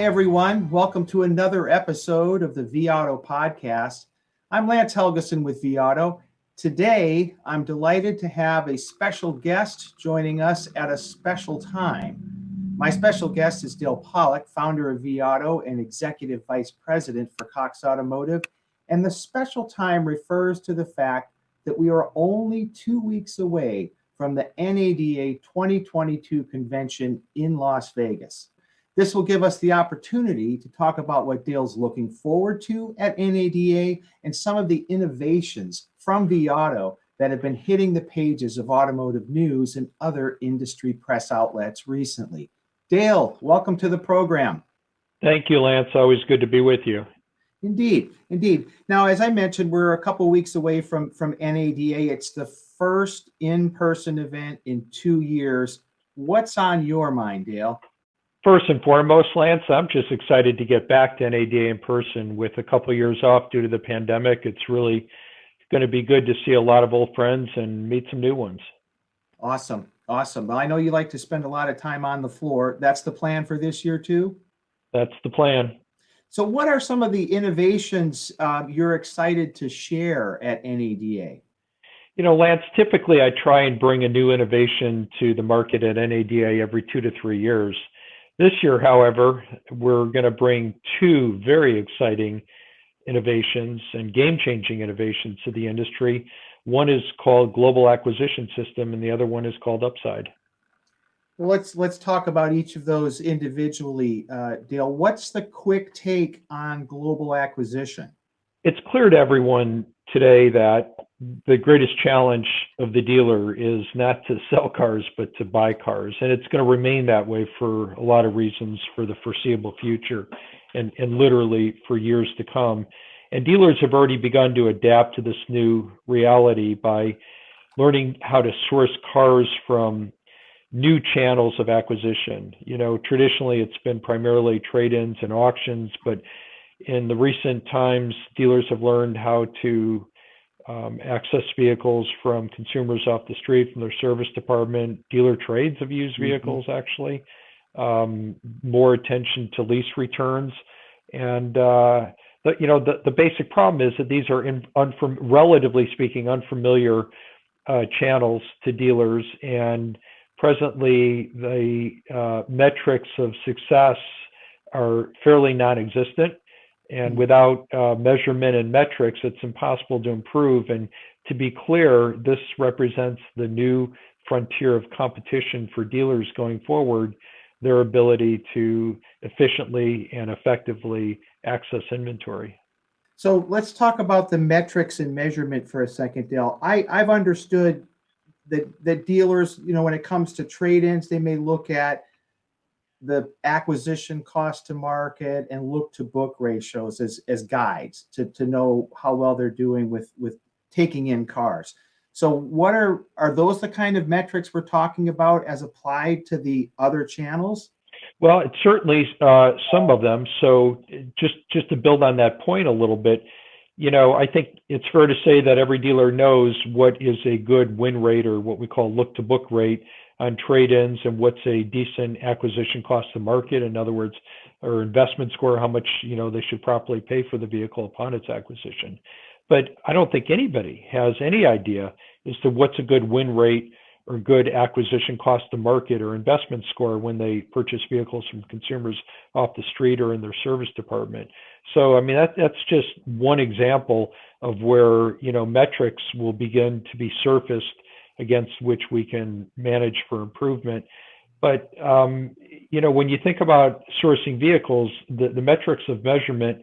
Hi, everyone. Welcome to another episode of the vAuto podcast. I'm Lance Helgeson with vAuto. Today, I'm delighted to have a special guest joining us at a special time. My special guest is Dale Pollak, founder of vAuto and executive vice president for Cox Automotive. And the special time refers to the fact that we are only 2 weeks away from the NADA 2022 convention in Las Vegas. This will give us the opportunity to talk about what Dale's looking forward to at NADA and some of the innovations from vAuto that have been hitting the pages of automotive news and other industry press outlets recently. Dale, welcome to the program. Thank you, Lance. Always good to be with you. Indeed. Now, as I mentioned, we're a couple weeks away from NADA. It's the first in-person event in 2 years. What's on your mind, Dale? First and foremost, Lance, I'm just excited to get back to NADA in person with a couple of years off due to the pandemic. It's really going to be good to see a lot of old friends and meet some new ones. Awesome. Well, I know you like to spend a lot of time on the floor. That's the plan for this year too? That's the plan. So what are some of the innovations you're excited to share at NADA? You know, Lance, typically I try and bring a new innovation to the market at NADA every 2 to 3 years. This year, however, we're going to bring two very exciting innovations and game-changing innovations to the industry. One is called Global Acquisition System, and the other one is called Upside. Well, let's talk about each of those individually, Dale. What's the quick take on global acquisition? It's clear to everyone today that the greatest challenge of the dealer is not to sell cars, but to buy cars. And it's going to remain that way for a lot of reasons for the foreseeable future and literally for years to come. And dealers have already begun to adapt to this new reality by learning how to source cars from new channels of acquisition. You know, traditionally it's been primarily trade-ins and auctions, but in the recent times, dealers have learned how to access vehicles from consumers off the street, from their service department. Dealer trades of used vehicles, actually. More attention to lease returns. And, the basic problem is that these are, relatively speaking, unfamiliar channels to dealers. And presently, the metrics of success are fairly non-existent. And without measurement and metrics, it's impossible to improve. And to be clear, this represents the new frontier of competition for dealers going forward, their ability to efficiently and effectively access inventory. So let's talk about the metrics and measurement for a second, Dale. I've understood that dealers, when it comes to trade-ins, they may look at the acquisition cost to market and look to book ratios as guides to know how well they're doing with taking in cars. So what are those the kind of metrics we're talking about as applied to the other channels? Well, it's certainly some of them. So just to build on that point a little bit, I think it's fair to say that every dealer knows what is a good win rate, or what we call look to book rate, on trade-ins, and what's a decent acquisition cost to market. In other words, or investment score, how much they should properly pay for the vehicle upon its acquisition. But I don't think anybody has any idea as to what's a good win rate or good acquisition cost to market or investment score when they purchase vehicles from consumers off the street or in their service department. So, I mean, that's just one example of where, metrics will begin to be surfaced against which we can manage for improvement. But, when you think about sourcing vehicles, the metrics of measurement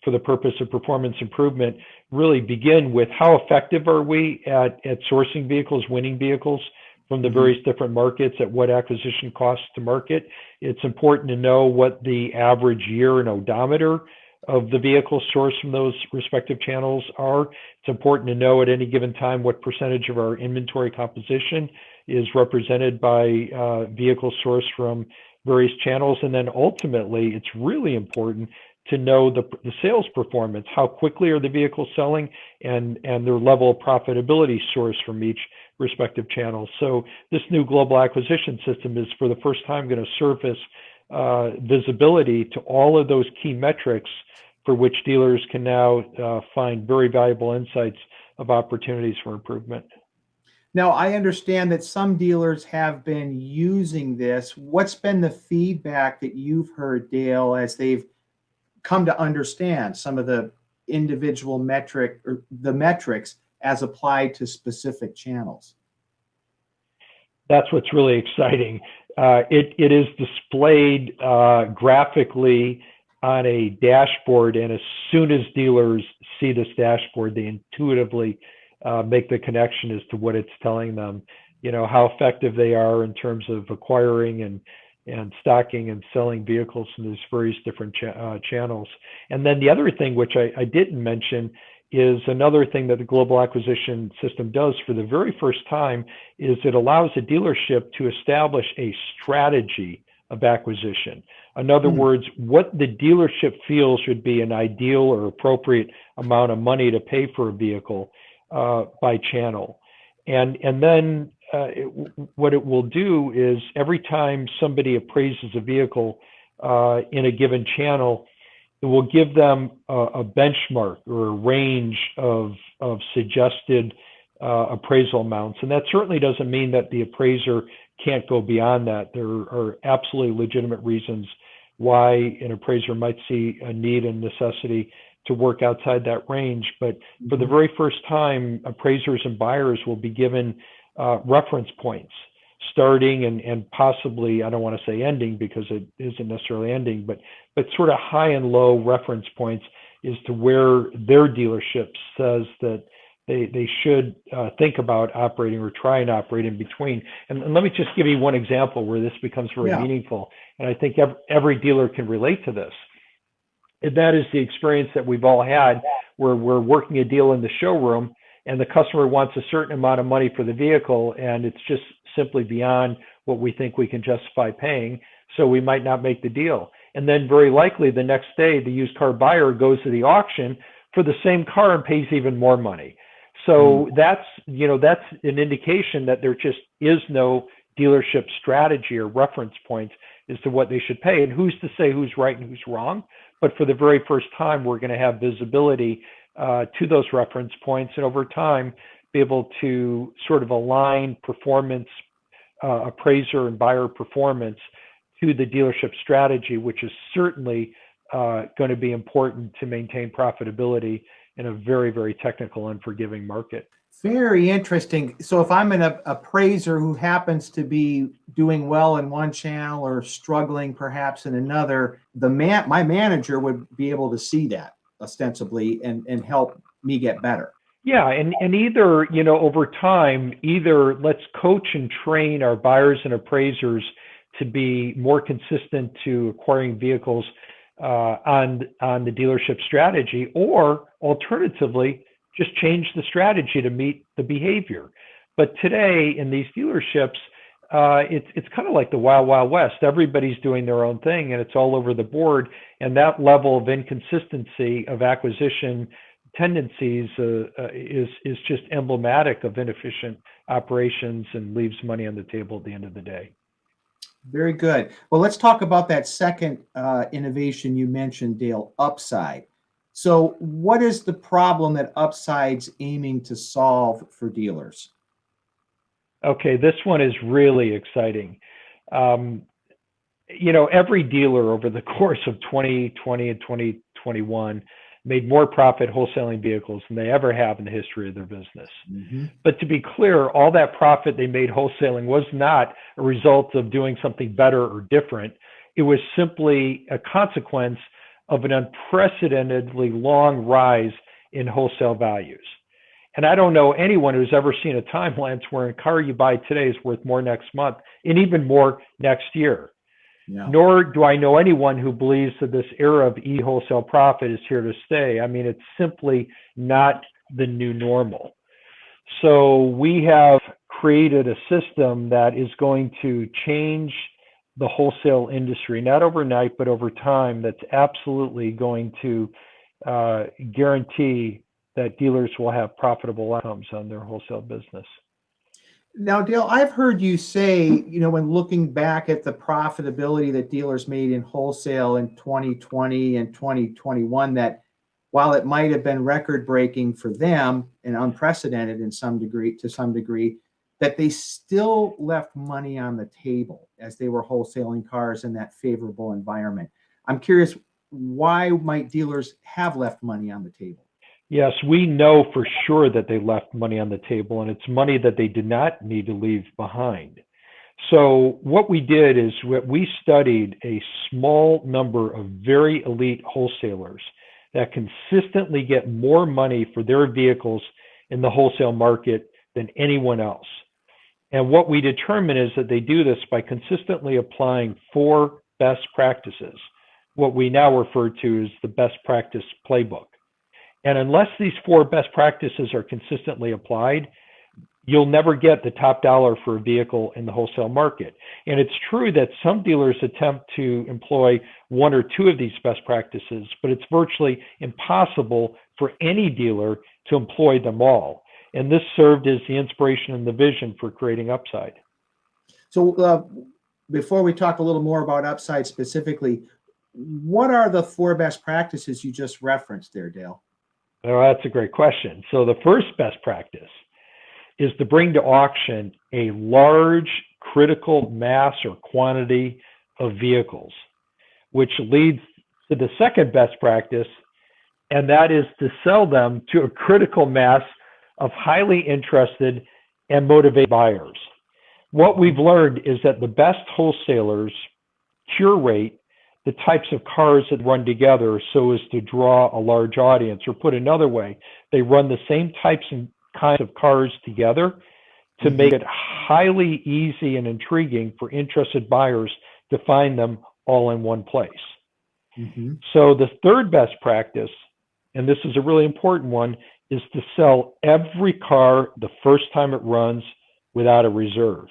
for the purpose of performance improvement really begin with how effective are we at sourcing vehicles, winning vehicles from the various different markets at what acquisition costs to market. It's important to know what the average year and odometer of the vehicles sourced from those respective channels are. It's important to know at any given time what percentage of our inventory composition is represented by vehicles sourced from various channels. And then ultimately, it's really important to know the sales performance, how quickly are the vehicles selling, and their level of profitability sourced from each respective channel. So this new global acquisition system is for the first time going to surface visibility to all of those key metrics for which dealers can now find very valuable insights of opportunities for improvement. Now, I understand that some dealers have been using this. What's been the feedback that you've heard, Dale, as they've come to understand some of the individual metric or the metrics as applied to specific channels? That's what's really exciting. It is displayed graphically on a dashboard, and as soon as dealers see this dashboard, they intuitively make the connection as to what it's telling them, how effective they are in terms of acquiring and stocking and selling vehicles in these various different channels. And then the other thing, which I didn't mention, is another thing that the global acquisition system does for the very first time is it allows a dealership to establish a strategy of acquisition. In other words, what the dealership feels should be an ideal or appropriate amount of money to pay for a vehicle by channel. And then what it will do is every time somebody appraises a vehicle in a given channel, it will give them a benchmark or a range of suggested appraisal amounts. And that certainly doesn't mean that the appraiser can't go beyond that. There are absolutely legitimate reasons why an appraiser might see a need and necessity to work outside that range. But for the very first time, appraisers and buyers will be given reference points, starting and possibly, I don't want to say ending because it isn't necessarily ending, but sort of high and low reference points as to where their dealership says that they should think about operating or try and operate in between. And let me just give you one example where this becomes very meaningful. And I think every dealer can relate to this. And that is the experience that we've all had where we're working a deal in the showroom and the customer wants a certain amount of money for the vehicle, and it's just simply beyond what we think we can justify paying, so we might not make the deal. And then very likely the next day, the used car buyer goes to the auction for the same car and pays even more money. So that's an indication that there just is no dealership strategy or reference points as to what they should pay. And who's to say who's right and who's wrong? But for the very first time, we're going to have visibility to those reference points, and over time, be able to sort of align performance, appraiser and buyer performance to the dealership strategy, which is certainly going to be important to maintain profitability in a very, very technical, unforgiving market. Very interesting. So if I'm an appraiser who happens to be doing well in one channel or struggling perhaps in another, my manager would be able to see that ostensibly and help me get better. Yeah, and either, over time, either let's coach and train our buyers and appraisers to be more consistent to acquiring vehicles on the dealership strategy, or alternatively, just change the strategy to meet the behavior. But today in these dealerships, it's kind of like the Wild Wild West. Everybody's doing their own thing and it's all over the board. And that level of inconsistency of acquisition tendencies is just emblematic of inefficient operations and leaves money on the table at the end of the day. Very good. Well, let's talk about that second innovation you mentioned, Dale, Upside. So what is the problem that Upside's aiming to solve for dealers? Okay, this one is really exciting. Every dealer over the course of 2020 and 2021 made more profit wholesaling vehicles than they ever have in the history of their business. But to be clear, all that profit they made wholesaling was not a result of doing something better or different. It was simply a consequence of an unprecedentedly long rise in wholesale values. And I don't know anyone who's ever seen a time, Lance, where a car you buy today is worth more next month and even more next year. Yeah. Nor do I know anyone who believes that this era of e-wholesale profit is here to stay. I mean, it's simply not the new normal. So we have created a system that is going to change the wholesale industry, not overnight, but over time, that's absolutely going to guarantee that dealers will have profitable outcomes on their wholesale business. Now, Dale, I've heard you say, when looking back at the profitability that dealers made in wholesale in 2020 and 2021, that while it might have been record breaking for them and unprecedented to some degree, that they still left money on the table as they were wholesaling cars in that favorable environment. I'm curious, why might dealers have left money on the table? Yes, we know for sure that they left money on the table, and it's money that they did not need to leave behind. So what we did is we studied a small number of very elite wholesalers that consistently get more money for their vehicles in the wholesale market than anyone else. And what we determine is that they do this by consistently applying 4 best practices, what we now refer to as the best practice playbook. And unless these 4 best practices are consistently applied, you'll never get the top dollar for a vehicle in the wholesale market. And it's true that some dealers attempt to employ 1 or 2 of these best practices, but it's virtually impossible for any dealer to employ them all. And this served as the inspiration and the vision for creating Upside. So before we talk a little more about Upside specifically, what are the 4 best practices you just referenced there, Dale? Well, that's a great question. So the first best practice is to bring to auction a large critical mass or quantity of vehicles, which leads to the second best practice, and that is to sell them to a critical mass of highly interested and motivated buyers. What we've learned is that the best wholesalers curate the types of cars that run together so as to draw a large audience, or put another way, they run the same types and kinds of cars together to make it highly easy and intriguing for interested buyers to find them all in one place. So the third best practice, and this is a really important one, is to sell every car the first time it runs without a reserve.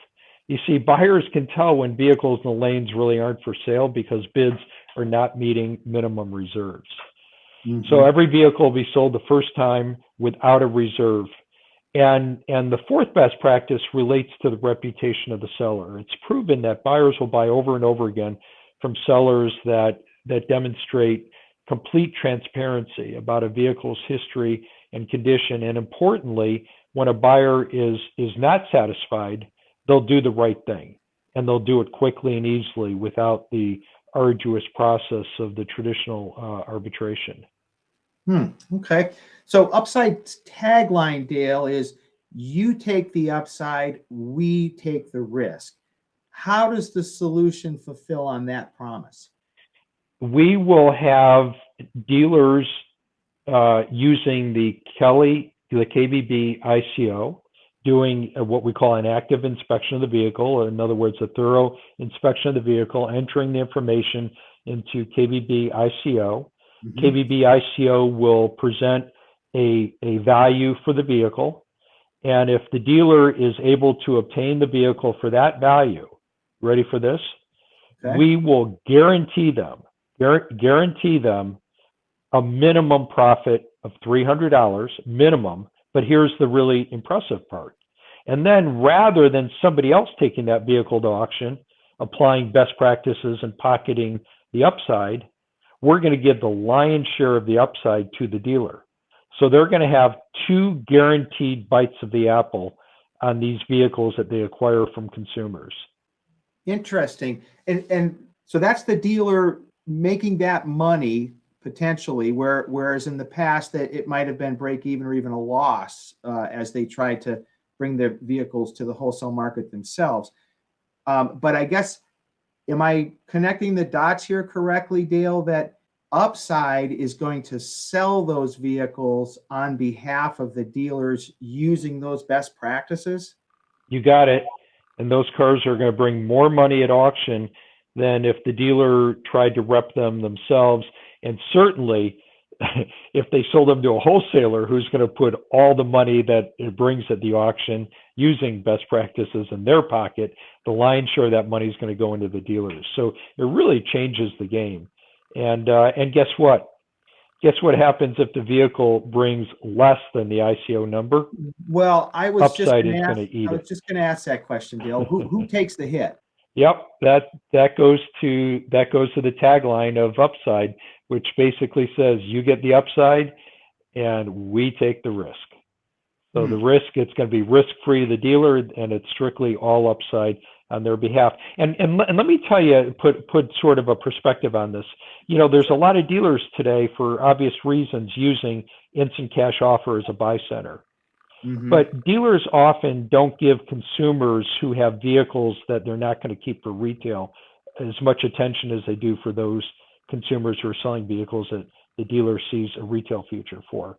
You see, buyers can tell when vehicles in the lanes really aren't for sale because bids are not meeting minimum reserves. So every vehicle will be sold the first time without a reserve. And the fourth best practice relates to the reputation of the seller. It's proven that buyers will buy over and over again from sellers that demonstrate complete transparency about a vehicle's history and condition. And importantly, when a buyer is not satisfied, they'll do the right thing, and they'll do it quickly and easily without the arduous process of the traditional arbitration. Okay. So Upside's tagline, Dale, is "You take the upside, we take the risk." How does the solution fulfill on that promise? We will have dealers using the KBB ICO, doing what we call an active inspection of the vehicle. In other words, a thorough inspection of the vehicle, entering the information into KBB ICO. KBB ICO will present a value for the vehicle. And if the dealer is able to obtain the vehicle for that value, ready for this? Okay. We will guarantee them a minimum profit of $300 minimum. But here's the really impressive part. And then rather than somebody else taking that vehicle to auction, applying best practices and pocketing the upside, we're going to give the lion's share of the upside to the dealer. So they're going to have 2 guaranteed bites of the apple on these vehicles that they acquire from consumers. Interesting. And so that's the dealer making that money potentially, whereas in the past that it might have been break even or even a loss as they tried to bring their vehicles to the wholesale market themselves. But I guess, am I connecting the dots here correctly, Dale, that Upside is going to sell those vehicles on behalf of the dealers using those best practices? You got it. And those cars are going to bring more money at auction than if the dealer tried to rep them themselves. And certainly, if they sold them to a wholesaler who's going to put all the money that it brings at the auction using best practices in their pocket, the lion's share of that money is going to go into the dealers. So it really changes the game. And guess what? Guess what happens if the vehicle brings less than the ICO number? Well, Upside is going to I eat was it. just going to ask that question, Dale. Who takes the hit? Yep, that goes to the tagline of upside, which basically says you get the upside and we take the risk. So the risk, it's going to be risk-free to the dealer, and it's strictly all upside on their behalf. And let me tell you, put sort of a perspective on this. You know, there's a lot of dealers today, for obvious reasons, using instant cash offer as a buy center. But dealers often don't give consumers who have vehicles that they're not going to keep for retail as much attention as they do for those consumers who are selling vehicles that the dealer sees a retail future for.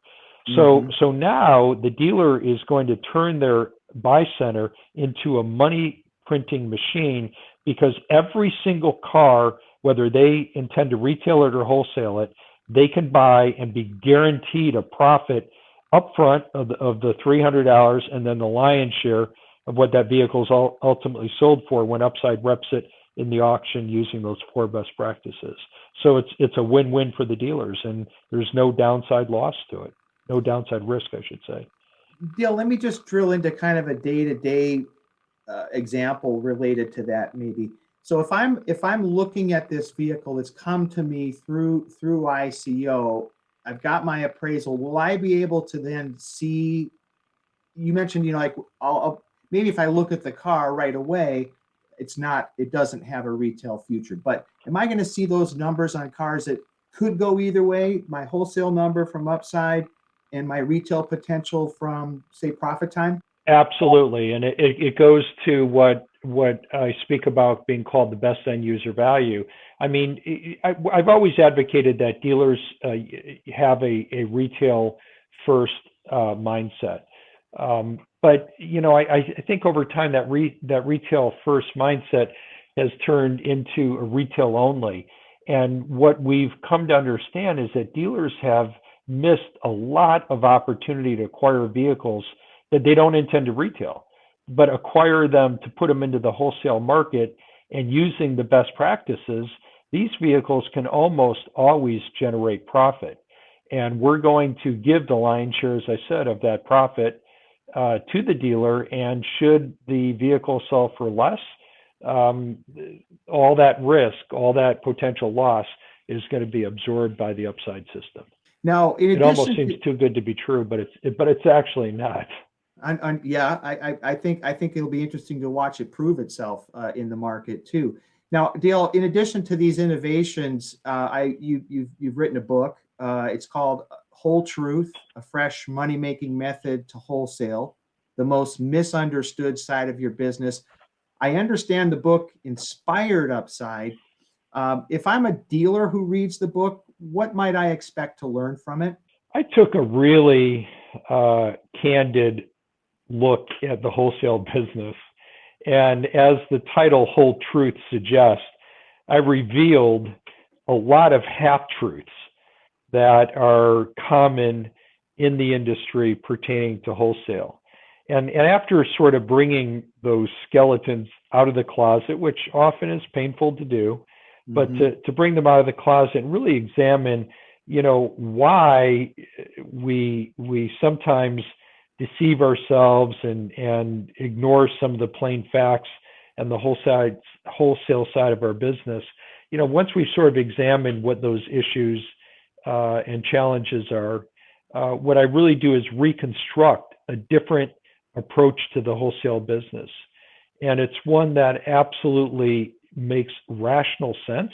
So now the dealer is going to turn their buy center into a money printing machine, because every single car, whether they intend to retail it or wholesale it, they can buy and be guaranteed a profit upfront of the $300, and then the lion's share of what that vehicle is ultimately sold for when Upside reps it in the auction using those 4 best practices. So it's a win-win for the dealers, and there's no downside loss to it. No downside risk, I should say. Dale, let me just drill into kind of a day-to-day example related to that, maybe. So if I'm looking at this vehicle, it's come to me through ICO, I've got my appraisal. Will I be able to then see? You mentioned, like I'll maybe if I look at the car right away, it doesn't have a retail future. But am I going to see those numbers on cars that could go either way? My wholesale number from Upside and my retail potential from, say, ProfitTime? Absolutely, and it goes to what I speak about being called the best end user value. I mean, I've always advocated that dealers have a retail first mindset, but I think over time that retail first mindset has turned into a retail only. And what we've come to understand is that dealers have missed a lot of opportunity to acquire vehicles that they don't intend to retail, but acquire them to put them into the wholesale market. And using the best practices, these vehicles can almost always generate profit. And we're going to give the lion's share, as I said, of that profit to the dealer. And should the vehicle sell for less, all that risk, all that potential loss is going to be absorbed by the Upside system. Now, it almost seems too good to be true, but it's actually not. I think it'll be interesting to watch it prove itself in the market too. Now, Dale, in addition to these innovations, you've written a book. It's called Whole Truth: A Fresh Money-Making Method to Wholesale, the Most Misunderstood Side of Your Business. I understand the book inspired Upside. If I'm a dealer who reads the book, what might I expect to learn from it? I took a really candid look at the wholesale business. And as the title Whole Truth suggests, I revealed a lot of half-truths that are common in the industry pertaining to wholesale. And after sort of bringing those skeletons out of the closet, which often is painful to do, but to bring them out of the closet and really examine, why we sometimes deceive ourselves and ignore some of the plain facts and the wholesale side of our business. Once we sort of examine what those issues and challenges are, what I really do is reconstruct a different approach to the wholesale business. And it's one that absolutely makes rational sense,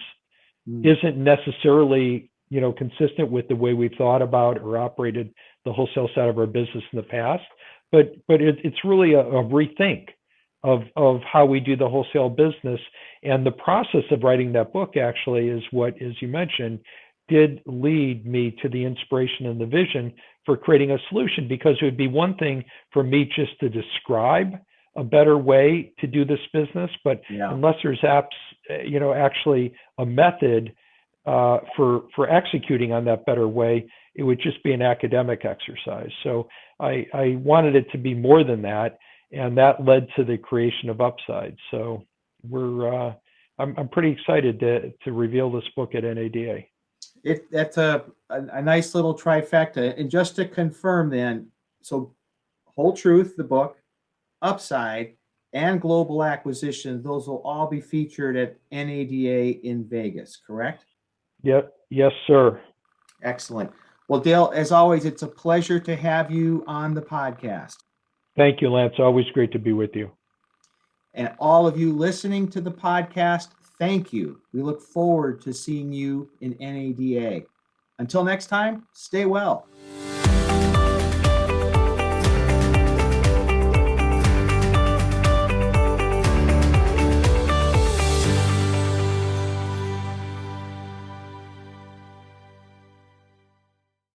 isn't necessarily, consistent with the way we've thought about or operated the wholesale side of our business in the past, but it's really a rethink of how we do the wholesale business. And the process of writing that book actually is what, as you mentioned, did lead me to the inspiration and the vision for creating a solution, because it would be one thing for me just to describe a better way to do this business, but unless there's actually a method for executing on that better way, it would just be an academic exercise. So I wanted it to be more than that, and that led to the creation of Upside. So I'm pretty excited to reveal this book at NADA. That's a nice little trifecta. And just to confirm then, so Whole Truth, the book, Upside, and Global Acquisition, those will all be featured at NADA in Vegas, correct? Yep. Yes, sir. Excellent. Well, Dale, as always, it's a pleasure to have you on the podcast. Thank you, Lance. Always great to be with you. And all of you listening to the podcast, thank you. We look forward to seeing you in NADA. Until next time, stay well.